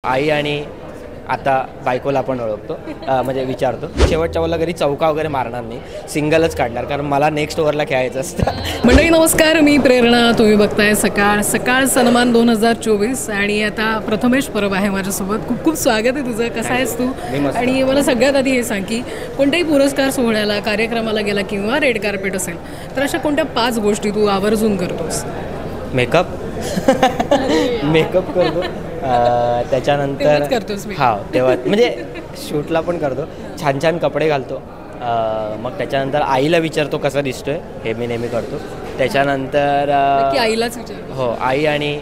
आई आणि आता बायकोला पण ओळखतो, म्हणजे विचारतो. शेवटच्या ओव्हरला घरी चौका वगैरे मारणार नाही, सिंगलच काढणार, कारण मला नेक्स्ट ओव्हरला खेळायचं असतं. मंडळी नमस्कार, मी प्रेरणा. तुम्ही बघताय सकाळ सन्मान 2024 आणि आता प्रथमेश परब आहे माझ्यासोबत. खूप खूप स्वागत आहे तुझं. कसा आहेस तू? आणि मला सगळ्यात आधी हे सांग की कोणत्याही पुरस्कार सोहळ्याला, कार्यक्रमाला गेला किंवा रेड कार्पेट असेल तर अशा कोणत्या 5 गोष्टी तू आवर्जून करतोस? मेकअप करतो, त्याच्यानंतर हा तेव्हा म्हणजे शूटला पण करतो, छान छान कपडे घालतो. मग त्याच्यानंतर आईला विचारतो कसा दिसतोय, हे मी नेहमी करतो. त्याच्यानंतर आईलाच विचार. हो, आई आणि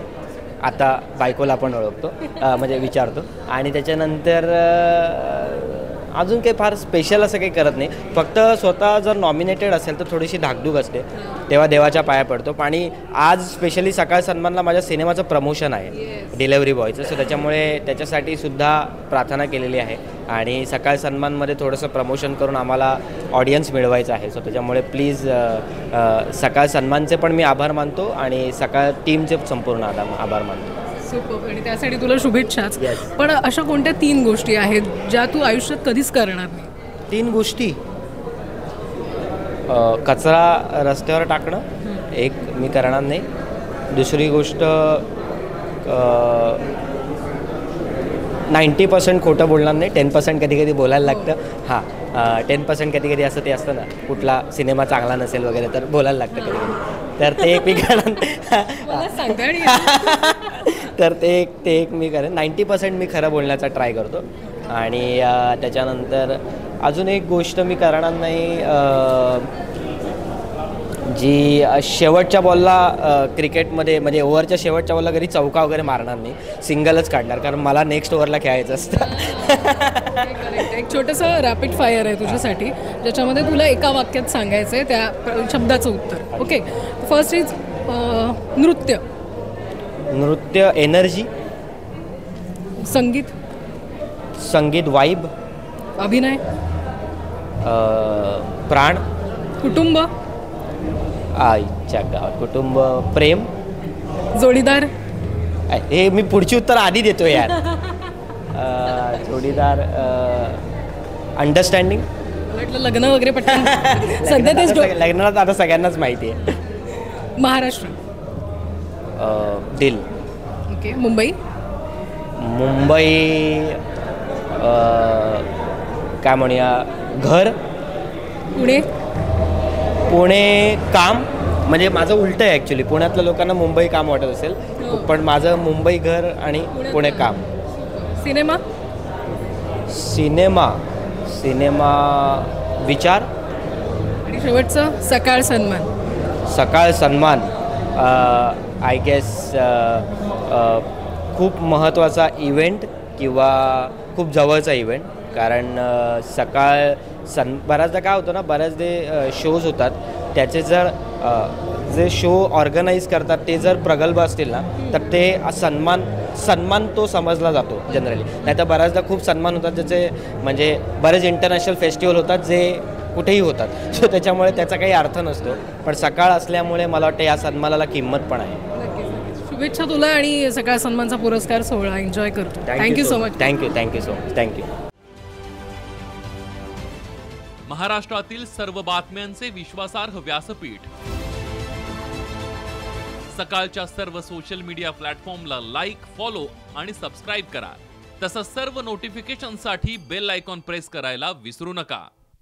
आता बायकोला पण ओळखतो, म्हणजे विचारतो. आणि त्याच्यानंतर अजून काही फार स्पेशल असं काही करत नाही. फक्त स्वतः जर नॉमिनेटेड असेल तर थोडीशी धाकधूक असते, तेव्हा देवाच्या पाया पडतो. आणि आज स्पेशली सकाळ सन्मानला माझ्या सिनेमाचं प्रमोशन आहे, डिलेवरी बॉयचं. सो त्याच्यामुळे त्याच्यासाठी सुद्धा प्रार्थना केलेली आहे. आणि सकाळ सन्मानमध्ये थोडंसं प्रमोशन करून आम्हाला ऑडियन्स मिळवायचं आहे. सो त्याच्यामुळे प्लीज सकाळ सन्मानचे पण मी आभार मानतो आणि सकाळ टीमचे संपूर्ण आभार मानतो. सुपर. आणि त्यासाठी तुला शुभेच्छाच. पण अशा कोणत्या 3 गोष्टी आहेत ज्या तू आयुष्यात कधीच करणार नाही? 3 गोष्टी. कचरा रस्त्यावर टाकणं एक मी करणार नाही. दुसरी गोष्ट 90% खोटं बोलणार नाही, 10% कधी कधी बोलायला लागतं. हां, 10% कधी कधी असं ते असतं ना, कुठला सिनेमा चांगला नसेल वगैरे तर बोलायला लागतं कधी कधी, तर ते एक मी करणार. तर ते एक मी करेन. 90% मी खरं बोलण्याचा ट्राय करतो. आणि त्याच्यानंतर अजून एक गोष्ट मी करणार नाही, जी शेवटच्या बॉलला क्रिकेटमध्ये म्हणजे ओव्हरच्या शेवटच्या बॉलला घरी चौका वगैरे मारणार नाही, सिंगलच काढणार, कारण मला नेक्स्ट ओव्हरला खेळायचं असतं. एक छोटंसं रॅपिड फायर आहे तुझ्यासाठी, ज्याच्यामध्ये तुला एका वाक्यात सांगायचं आहे त्या शब्दाचं उत्तर. ओके, फर्स्ट इज नृत्य एनर्जी, संगीत वाइब, अभिनय प्राण, कुटुंब, आईच्या गावात कुटुंब, प्रेम, जोडीदार. हे मी पुढची उत्तर आधी देतो यार. जोडीदार, अंडरस्टँडिंग. लग्न वगैरे पटकन. सध्या तेच लग्नाला आता सगळ्यांनाच माहिती आहे. महाराष्ट्र, दिल. ओके. मुंबई, काय म्हणूया, घर. पुणे काम, म्हणजे माझं उलटं आहे ॲक्च्युली. पुण्यातल्या लोकांना मुंबई काम वाटत असेल, पण माझं मुंबई घर आणि पुणे काम. सिनेमा विचार. आणि शेवटचं सकाळ सन्मान. आय गेस खूप महत्त्वाचा इव्हेंट किंवा खूप जवळचा इव्हेंट, कारण बऱ्याचदा काय होतं ना, बऱ्याचदे शोज होतात, त्याचे जर जे शो ऑर्गनाईज करतात ते जर प्रगल्भ असतील ना, तर ते सन्मान तो समजला जातो जनरली. नाही तर बऱ्याचदा खूप सन्मान होतात ज्याचे, म्हणजे बरेच इंटरनॅशनल फेस्टिवल होतात जे कुठेही होतात. सो त्याच्यामुळे त्याचा काही अर्थ नसतो. पण सकाळ असल्यामुळे मला वाटतं या सन्मानाला किंमत पण आहे. शुभेच्छा तुला आणि सकाळ सन्मानचा पुरस्कार सोहळा एन्जॉय करतो. Thank you so much. Thank you so much. Thank you. महाराष्ट्रातील सर्व बातम्यांचे विश्वासार्ह व्यासपीठ. सकाळच्या सर्व सोशल मीडिया प्लॅटफॉर्मला लाईक, फॉलो आणि सबस्क्राईब करा. तसंच सर्व नोटिफिकेशनसाठी बेल आयकॉन प्रेस करायला विसरू नका.